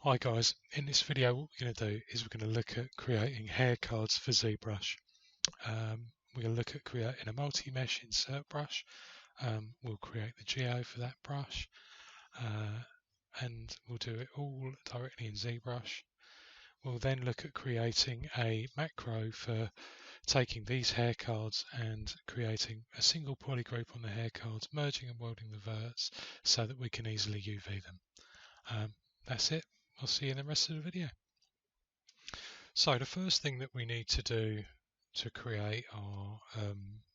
Hi guys, in this video what we're going to do is we're going to look at creating hair cards for ZBrush. We're going to look at creating a multi-mesh insert brush. We'll create the geo for that brush and we'll do it all directly in ZBrush. We'll then look at creating a macro for taking these hair cards and creating a single polygroup on the hair cards, merging and welding the verts so that we can easily UV them. That's it. I'll see you in the rest of the video. So the first thing that we need to do to create our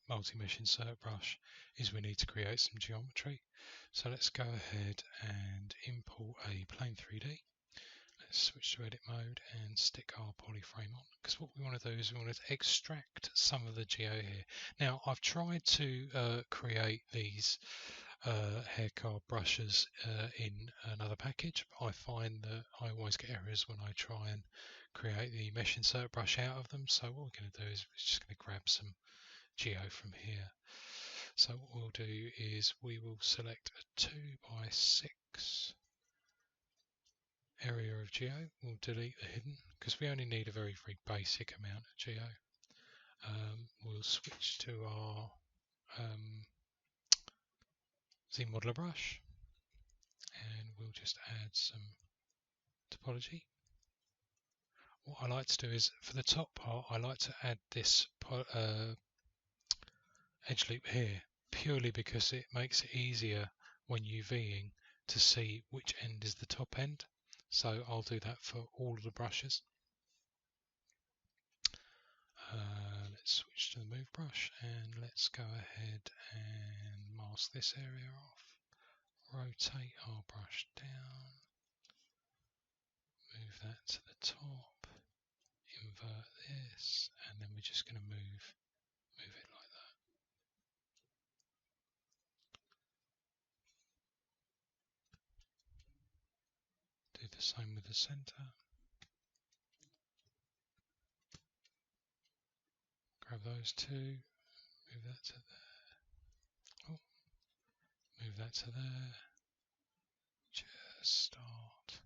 multi-mesh insert brush is we need to create some geometry. So let's go ahead and import a plane 3D. Let's switch to edit mode and stick our polyframe on, because what we want to do is we want to extract some of the geo here. Now I've tried to create these hair card brushes in another package, but I find that I always get errors when I try and create the mesh insert brush out of them. So what we're going to do is we're just going to grab some geo from here. So what we'll do is we will select a 2x6 area of geo. We'll delete the hidden because we only need a very basic amount of geo. We'll switch to our ZModeler brush and we'll just add some topology. What I like to do is for the top part I like to add this edge loop here purely because it makes it easier when UVing to see which end is the top end. So I'll do that for all of the brushes. Let's switch to the move brush and let's go ahead and mask this area off. Rotate our brush down, move that to the top, invert this, and then we're just going to move it like that. Do the same with the center. Grab those two, move that to there. Oh, move that to there. Just start.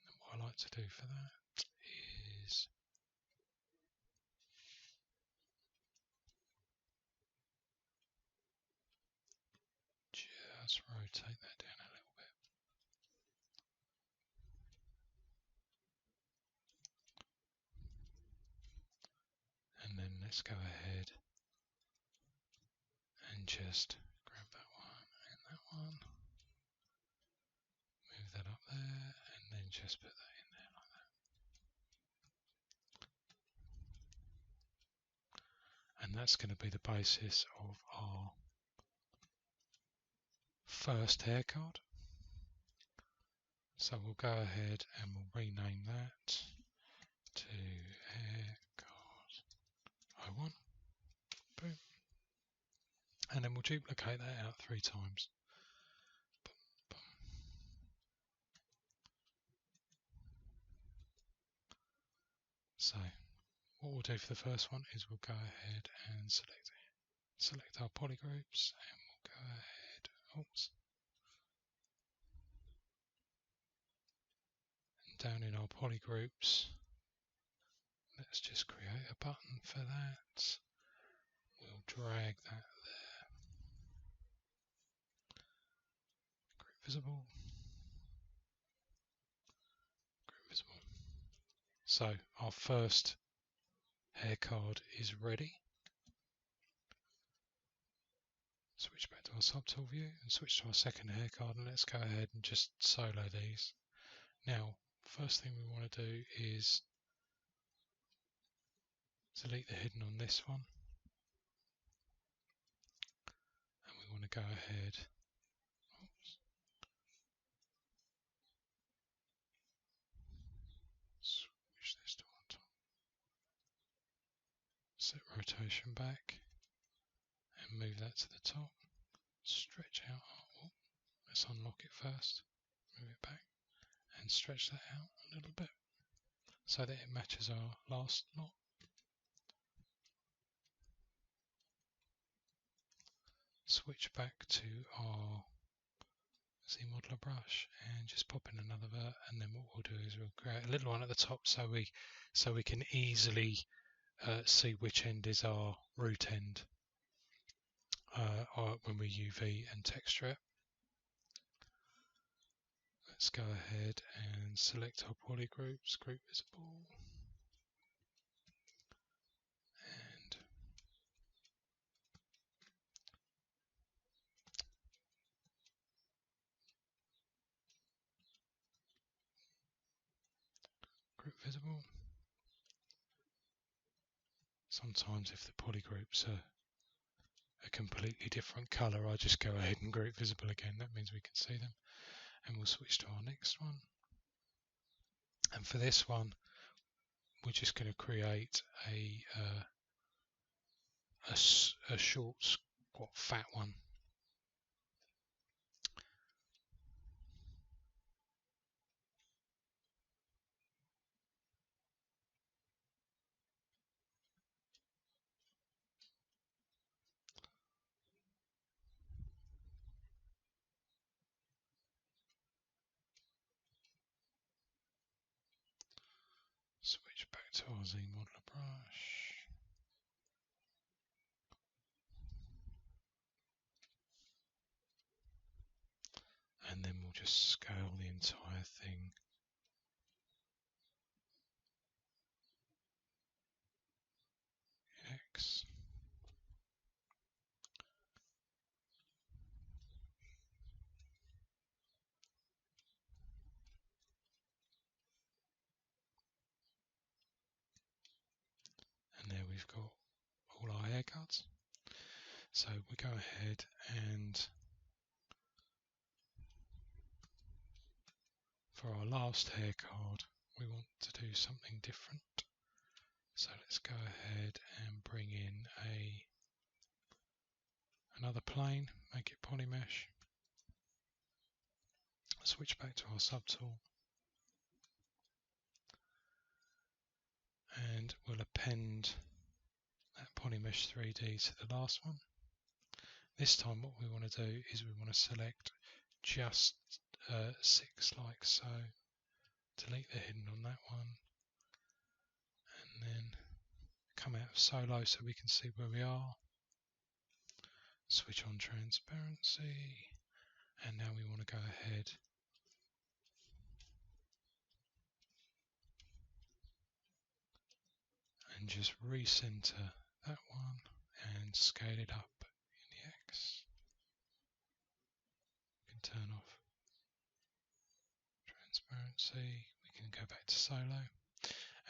And what I like to do for that is just rotate that down a little bit. And then let's go ahead and just grab that one and that one, move that up there, and then just put that in there like that. And that's going to be the basis of our first hair card. So we'll go ahead and we'll rename that to hair card 01. Boom. And then we'll duplicate that out 3 times. Boom, boom. So what we'll do for the first one is we'll go ahead and select our polygroups, and we'll go ahead, oops, and down in our polygroups, let's just create a button for that. We'll drag that there. Group visible. Group visible. So our first hair card is ready. Switch back to our subtool view and switch to our second hair card, and let's go ahead and just solo these. Now, first thing we want to do is delete the hidden on this one, and we want to go ahead, oops, switch this to on top, set rotation back and move that to the top, stretch out, oh, let's unlock it first, move it back and stretch that out a little bit so that it matches our last lot. switch back to our ZModeler brush and just pop in another vert, and then what we'll do is we'll create a little one at the top so we can easily see which end is our root end when we UV and texture it. Let's go ahead and select our poly groups, group visible, and group visible. Sometimes if the poly groups are a completely different colour, I just go ahead and group visible again. That means we can see them. And we'll switch to our next one. And for this one, we're just going to create a short, squat, fat one. Switch back to our ZModeler brush. And then we'll just scale the entire thing. In X. And there we've got all our haircuts. So we go ahead and for our last hair card, we want to do something different. So let's go ahead and bring in another plane, make it polymesh. Switch back to our subtool. And we'll append that polymesh 3D to the last one. This time what we want to do is we want to select just 6 like so. Delete the hidden on that one. And then come out of solo so we can see where we are. Switch on transparency. And now we want to go ahead and just recenter that one and scale it up in the X. We can turn off transparency, we can go back to solo,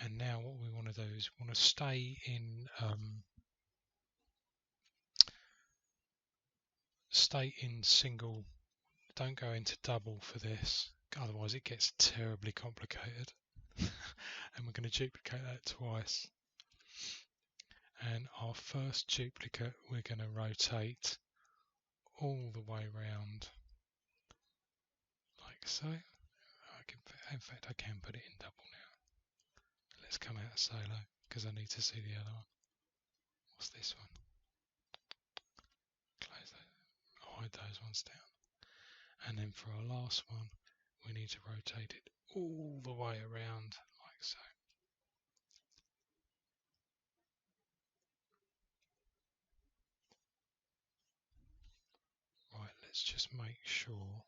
and now what we want to do is we want to stay in single, don't go into double for this, otherwise it gets terribly complicated. And we're going to duplicate that twice. And our first duplicate we're going to rotate all the way around like so. In fact I can put it in double now. Let's come out of solo because I need to see the other one. What's this one? Close that, hide those ones down. And then for our last one we need to rotate it all the way around like so. Right, let's just make sure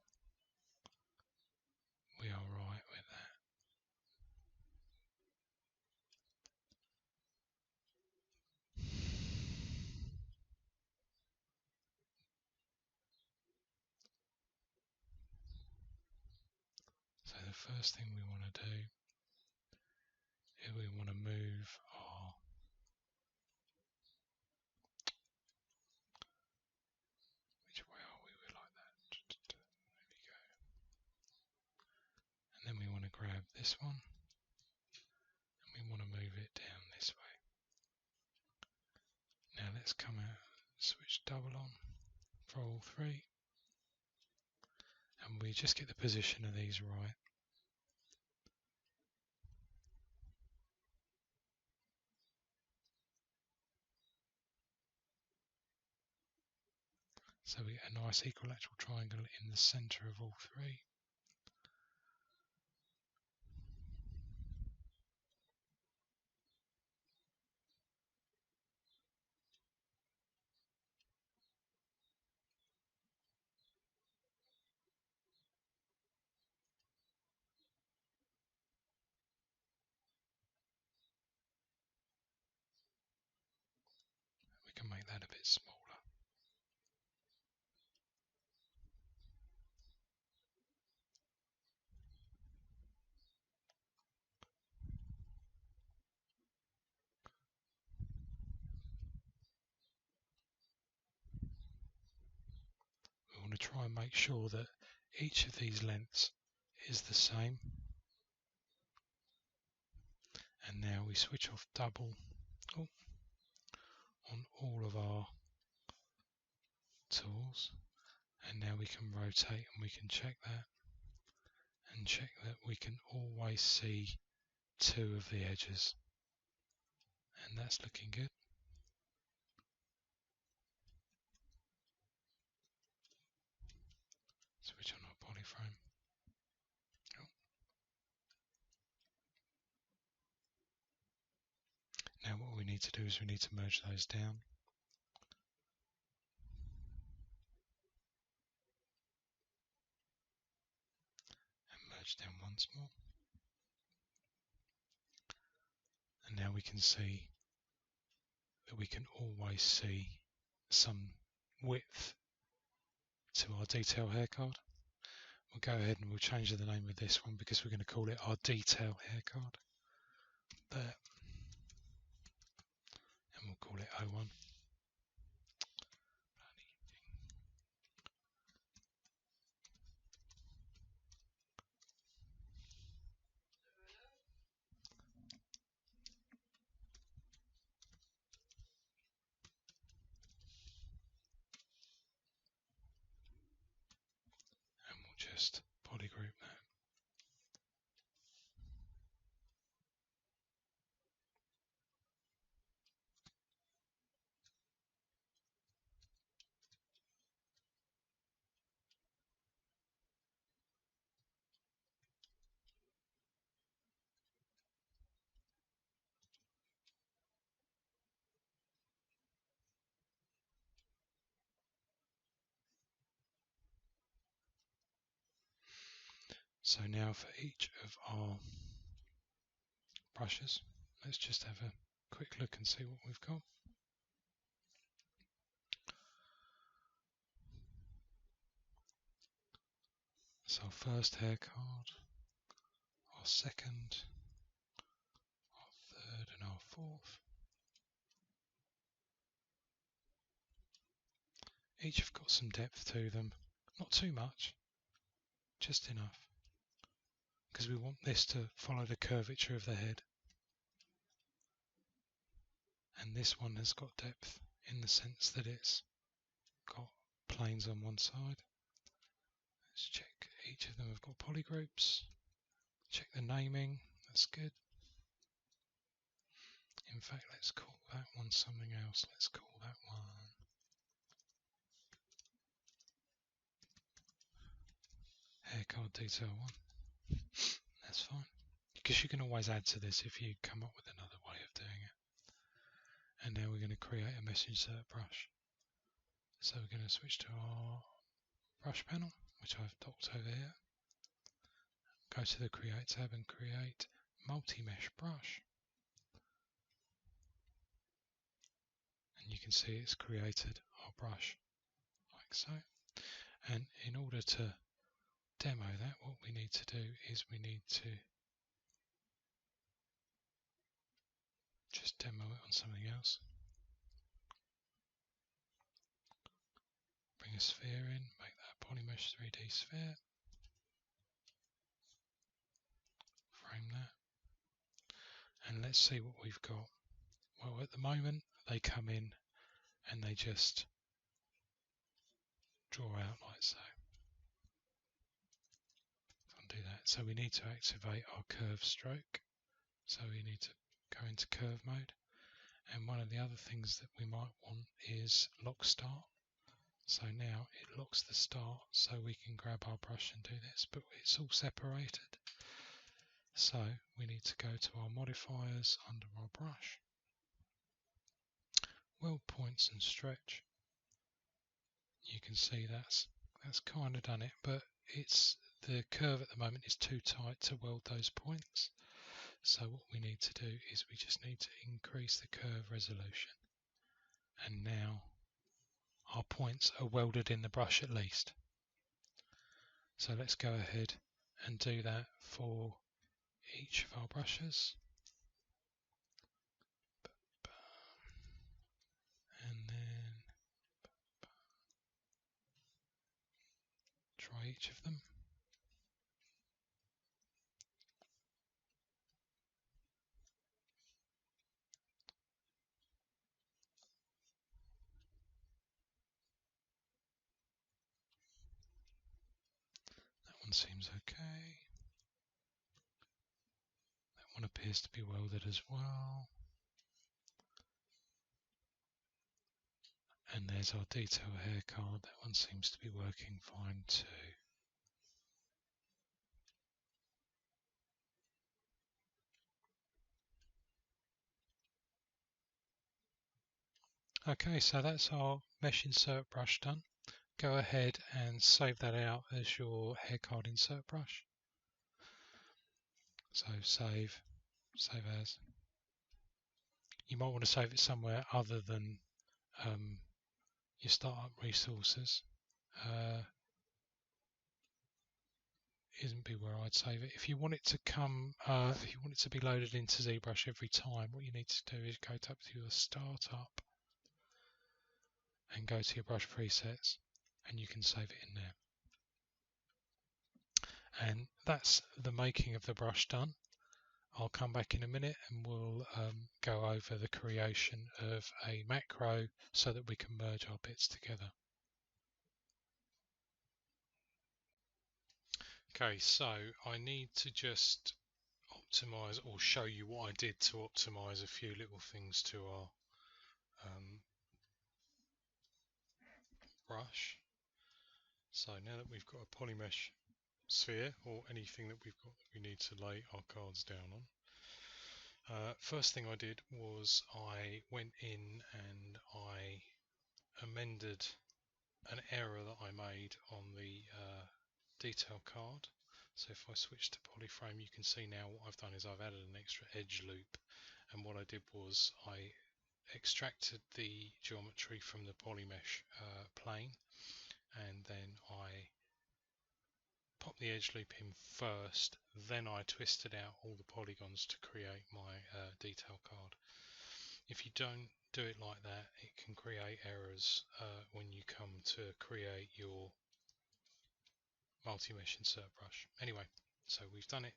we are right with that. So the first thing we want to do is we want to move our which way are we? We're like that. There we go. And then we want to grab this one and we want to move it down this way. Now let's come out, switch double on for all three, and we just get the position of these right. So we get a nice equilateral triangle in the centre of all three. We can make that a bit smaller. We want to try and make sure that each of these lengths is the same. And now we switch off double on all of our tools, and now we can rotate and we can check that and check that we can always see two of the edges, and that's looking good. Switch on our polyframe. Now what we need to do is we need to merge those down. And merge down once more. And now we can see that we can always see some width to our detail haircard. We'll go ahead and we'll change the name of this one because we're going to call it our detail haircard. There. And we'll call it 01. And we'll just polygroup that. So now for each of our brushes, let's just have a quick look and see what we've got. So our first hair card, our second, our third and our fourth. Each have got some depth to them, not too much, just enough, because we want this to follow the curvature of the head. And this one has got depth in the sense that it's got planes on one side. Let's check each of them have got polygroups. Check the naming, that's good. In fact, let's call that one something else. Let's call that one haircard detail 1. That's fine. Because you can always add to this if you come up with another way of doing it. And now we're going to create a mesh insert brush. So we're going to switch to our brush panel, which I've docked over here. Go to the Create tab and create multi-mesh brush. And you can see it's created our brush like so. And in order to demo that, what we need to do is we need to just demo it on something else. Bring a sphere in, make that a polymesh 3D sphere. Frame that. And let's see what we've got. Well, at the moment, they come in and they just draw out like so. Undo that. So we need to activate our curve stroke. So we need to go into curve mode. And one of the other things that we might want is lock start. So now it locks the start, so we can grab our brush and do this, but it's all separated. So we need to go to our modifiers under our brush, weld points and stretch. You can see that's kind of done it, but the curve at the moment is too tight to weld those points. So what we need to do is we just need to increase the curve resolution. And now our points are welded in the brush at least. So let's go ahead and do that for each of our brushes. And then try each of them. That one seems okay. That one appears to be welded as well. And there's our detail hair card. That one seems to be working fine too. Okay, so that's our mesh insert brush done. Go ahead and save that out as your hair card insert brush. So save as. You might want to save it somewhere other than your startup resources. Isn't be where I'd save it. If you want it to come, if you want it to be loaded into ZBrush every time, what you need to do is go up to your startup and go to your brush presets, and you can save it in there. And that's the making of the brush done. I'll come back in a minute and we'll go over the creation of a macro so that we can merge our bits together. Okay, so I need to just optimize or show you what I did to optimize a few little things to our brush. So now that we've got a polymesh sphere or anything that we've got that we need to lay our cards down on, first thing I did was I went in and I amended an error that I made on the detail card. So if I switch to polyframe, you can see now what I've done is I've added an extra edge loop, and what I did was I extracted the geometry from the polymesh plane, and then I popped the edge loop in first, then I twisted out all the polygons to create my detail card. If you don't do it like that, it can create errors when you come to create your multi-mesh insert brush. Anyway, so we've done it.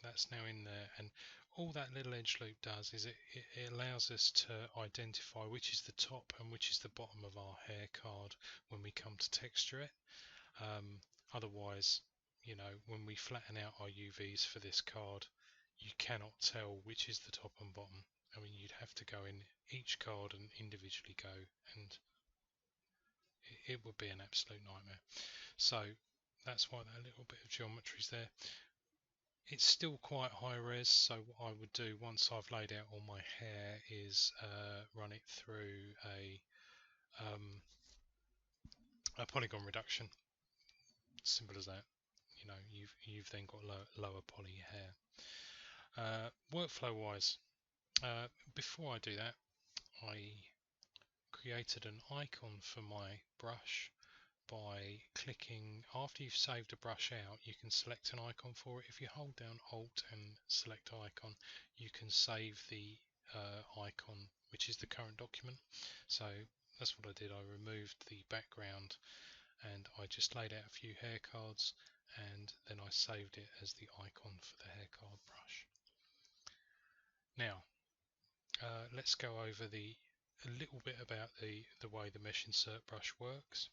That's now in there, and all that little edge loop does is it allows us to identify which is the top and which is the bottom of our hair card when we come to texture it. Otherwise, you know, when we flatten out our UVs for this card, you cannot tell which is the top and bottom. I mean, you'd have to go in each card and individually go, and it would be an absolute nightmare. So that's why that little bit of geometry is there. It's still quite high res, so what I would do once I've laid out all my hair is run it through a polygon reduction. Simple as that. You know, you've then got lower poly hair. Workflow wise, before I do that, I created an icon for my brush by clicking. After you've saved a brush out, you can select an icon for it. If you hold down Alt and select icon, you can save the icon, which is the current document. So that's what I did. I removed the background and I just laid out a few hair cards, and then I saved it as the icon for the hair card brush. Now let's go over a little bit about the way the mesh insert brush works.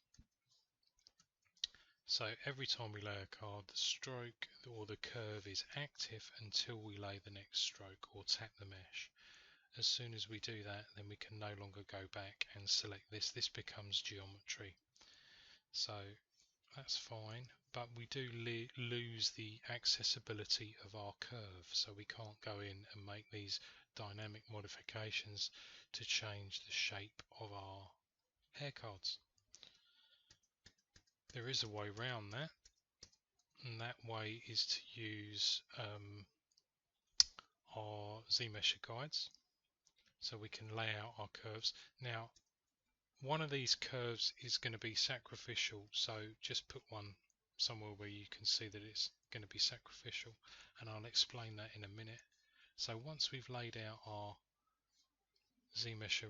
So every time we lay a card, the stroke or the curve is active until we lay the next stroke or tap the mesh. As soon as we do that, then we can no longer go back and select this. This becomes geometry. So that's fine, but we do lose the accessibility of our curve, so we can't go in and make these dynamic modifications to change the shape of our hair cards. There is a way around that, and that way is to use our ZMeasure guides, so we can lay out our curves. Now, one of these curves is going to be sacrificial, so just put one somewhere where you can see that it's going to be sacrificial, and I'll explain that in a minute. So once we've laid out our ZMeasure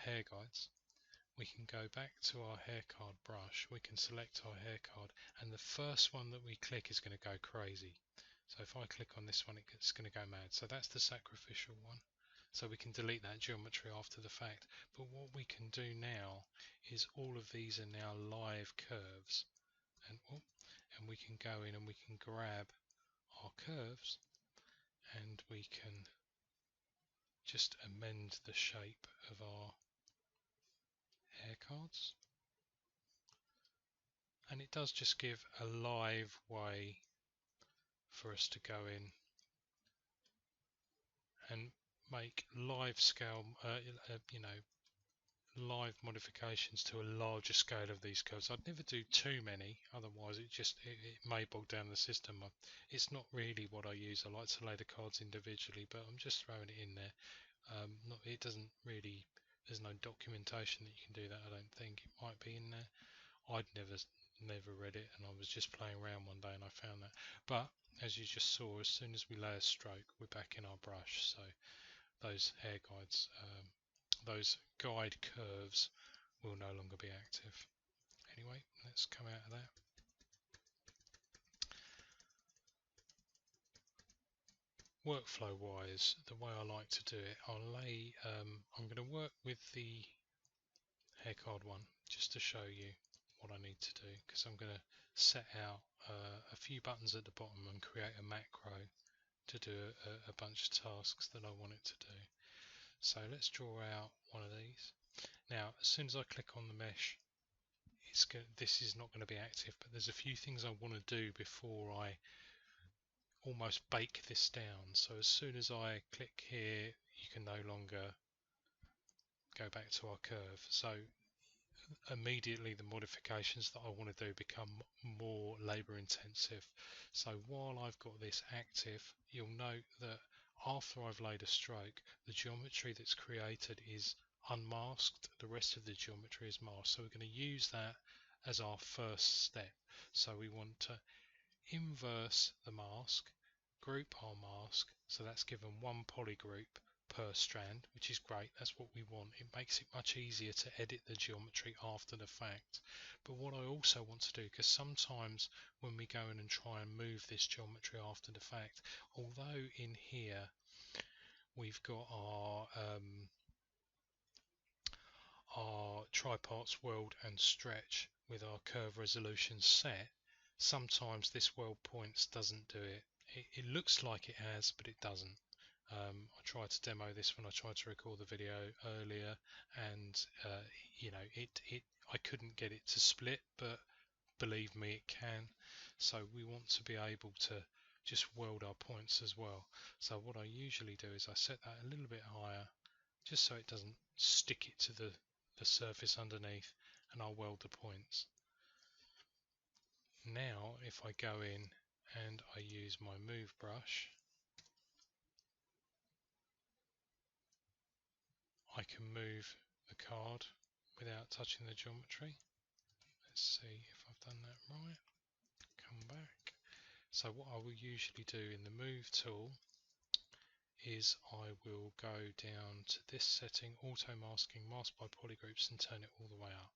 hair guides, we can go back to our hair card brush, we can select our hair card, and the first one that we click is going to go crazy. So if I click on this one, it's going to go mad. So that's the sacrificial one. So we can delete that geometry after the fact. But what we can do now is all of these are now live curves. And we can go in and we can grab our curves and we can just amend the shape of our hair cards. And it does just give a live way for us to go in and make live scale, live modifications to a larger scale of these curves. I'd never do too many, otherwise it may bog down the system. It's not really what I use. I like to lay the cards individually, but I'm just throwing it in there. It doesn't really, there's no documentation that you can do that. I don't think it might be in there. I'd never read it, and I was just playing around one day and I found that. But as you just saw, as soon as we lay a stroke, we're back in our brush. So those hair guides, those guide curves will no longer be active. Anyway, let's come out of that. Workflow wise, the way I like to do it, I'm going to work with the hair card one just to show you what I need to do, because I'm going to set out a few buttons at the bottom and create a macro to do a bunch of tasks that I want it to do. So let's draw out one of these. Now, as soon as I click on the mesh, this is not going to be active, but there's a few things I want to do before I almost bake this down. So as soon as I click here, you can no longer go back to our curve. So immediately the modifications that I want to do become more labor intensive. So while I've got this active, you'll note that after I've laid a stroke, the geometry that's created is unmasked. The rest of the geometry is masked. So we're going to use that as our first step. So we want to inverse the mask, group our mask, so that's given one polygroup per strand, which is great. That's what we want. It makes it much easier to edit the geometry after the fact. But what I also want to do, because sometimes when we go in and try and move this geometry after the fact, although in here we've got our triparts weld and stretch with our curve resolution set, sometimes this weld points doesn't do it. It looks like it has, but it doesn't. I tried to demo this when I tried to record the video earlier, and I couldn't get it to split, but believe me, it can. So we want to be able to just weld our points as well. So what I usually do is I set that a little bit higher, just so it doesn't stick it to the surface underneath, and I'll weld the points. Now if I go in and I use my move brush, I can move the card without touching the geometry. Let's see if I've done that right. Come back. So what I will usually do in the move tool is I will go down to this setting, auto masking, mask by polygroups, and turn it all the way up.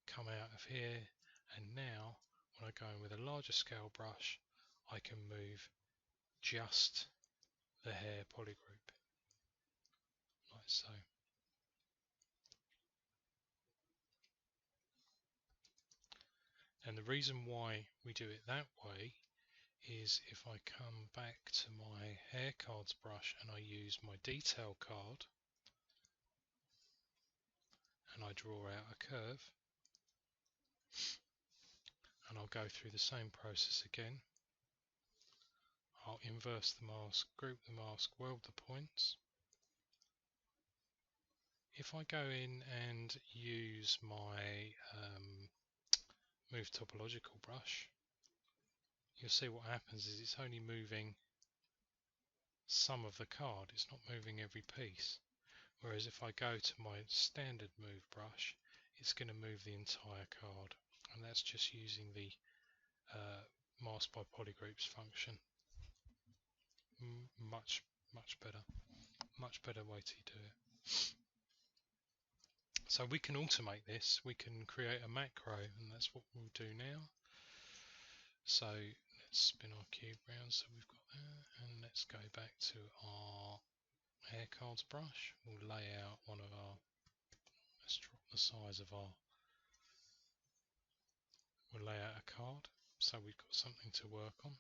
Come out of here, and now when I go in with a larger scale brush, I can move just the hair polygroup, like so. And the reason why we do it that way is if I come back to my hair cards brush and I use my detail card and I draw out a curve, And I'll go through the same process again. I'll inverse the mask, group the mask, weld the points. If I go in and use my move topological brush, you'll see what happens is it's only moving some of the card, it's not moving every piece. Whereas if I go to my standard move brush, it's going to move the entire card, and that's just using the mask by polygroups function. Much better way to do it. So we can automate this, we can create a macro, and that's what we'll do now. So let's spin our cube round, so we've got that, and let's go back to our haircards brush. We'll lay out one of our, let's drop the size of our, we'll lay out a card, so we've got something to work on.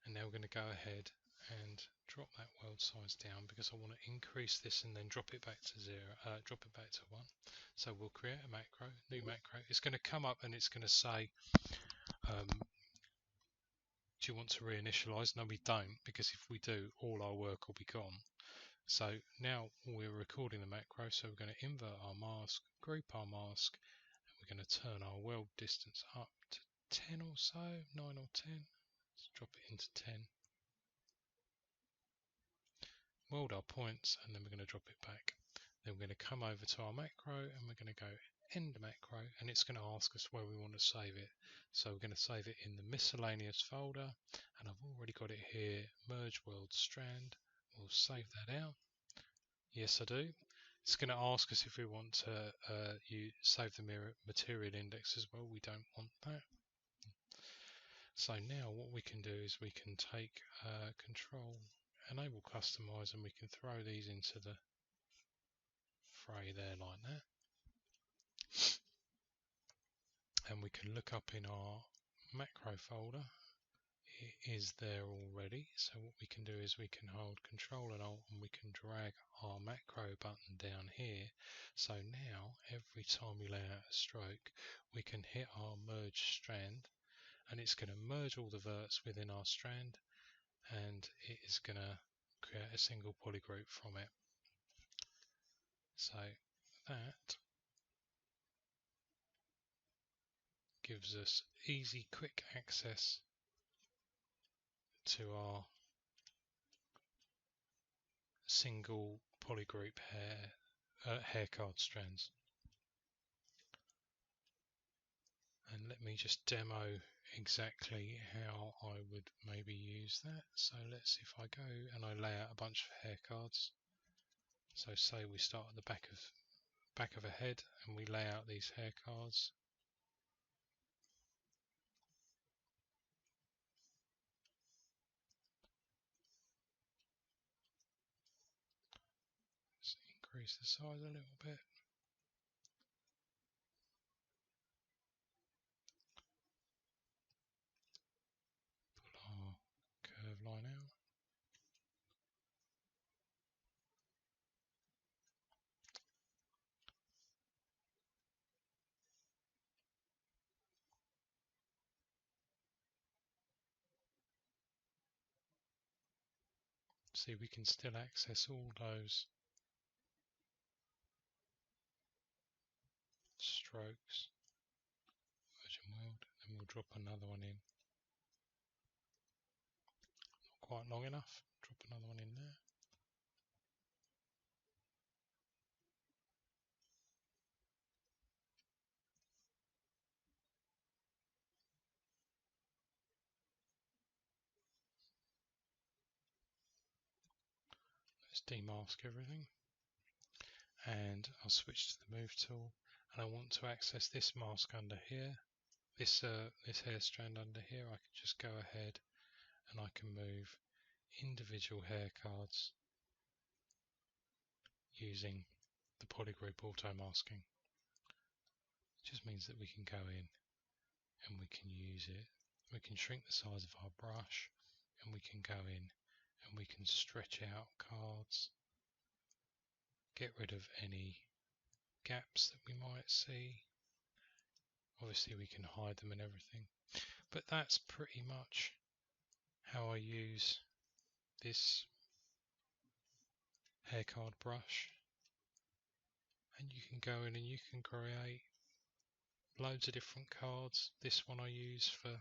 And now we're going to go ahead and drop that weld size down, because I want to increase this and then drop it back to 0, drop it back to 1. So we'll create a macro, new macro. It's going to come up and it's going to say, do you want to reinitialize? No, we don't, because if we do, all our work will be gone. So now we're recording the macro, so we're going to invert our mask, group our mask, and we're going to turn our weld distance up to 10 or so, 9 or 10. Let's drop it into 10. Weld our points, and then we're going to drop it back. Then we're going to come over to our macro, and we're going to go end macro, and it's going to ask us where we want to save it. So we're going to save it in the miscellaneous folder, and I've already got it here, merge weld strand. We'll save that out. Yes, I do. It's going to ask us if we want to save the material index as well. We don't want that. So now what we can do is we can take control, enable customize, and we can throw these into the fray there like that. And we can look up in our macro folder. It is there already. So what we can do is we can hold Control and Alt, and we can drag our macro button down here. So now every time we lay out a stroke, we can hit our merge strand, and it's going to merge all the verts within our strand, and it is going to create a single polygroup from it. So that gives us easy, quick access to our single polygroup haircard strands. And let me just demo exactly how I would maybe use that. So let's, if I go and I lay out a bunch of haircards. So say we start at the back of a head, and we lay out these haircards. Let's increase the size a little bit. Pull our curve line out. See, we can still access all those strokes. Merge and weld, and we'll drop another one in. Not quite long enough. Drop another one in there. Let's demask everything, and I'll switch to the move tool, and I want to access this mask under here, this hair strand under here. I can just go ahead and I can move individual hair cards using the polygroup auto masking. It just means that we can go in and we can use it. We can shrink the size of our brush, and we can go in and we can stretch out cards, get rid of any gaps that we might see. obviously we can hide them and everything. But that's pretty much how I use this haircard brush. And you can go in and you can create loads of different cards. This one I use for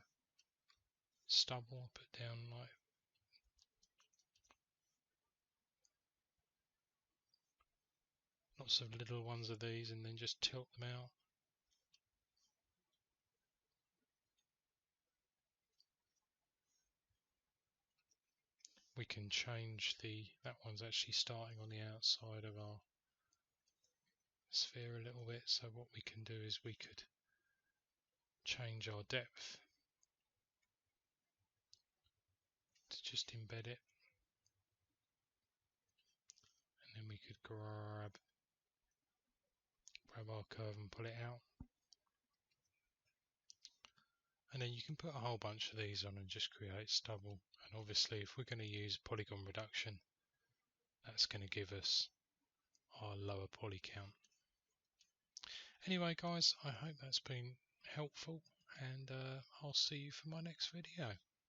stubble. I put down like lots of little ones of these and then just tilt them out. We can change that one's actually starting on the outside of our sphere a little bit, so what we can do is we could change our depth to just embed it, and then we could grab our curve and pull it out. And then you can put a whole bunch of these on and just create stubble. And obviously if we're going to use polygon reduction, that's going to give us our lower poly count. Anyway guys, I hope that's been helpful, and I'll see you for my next video.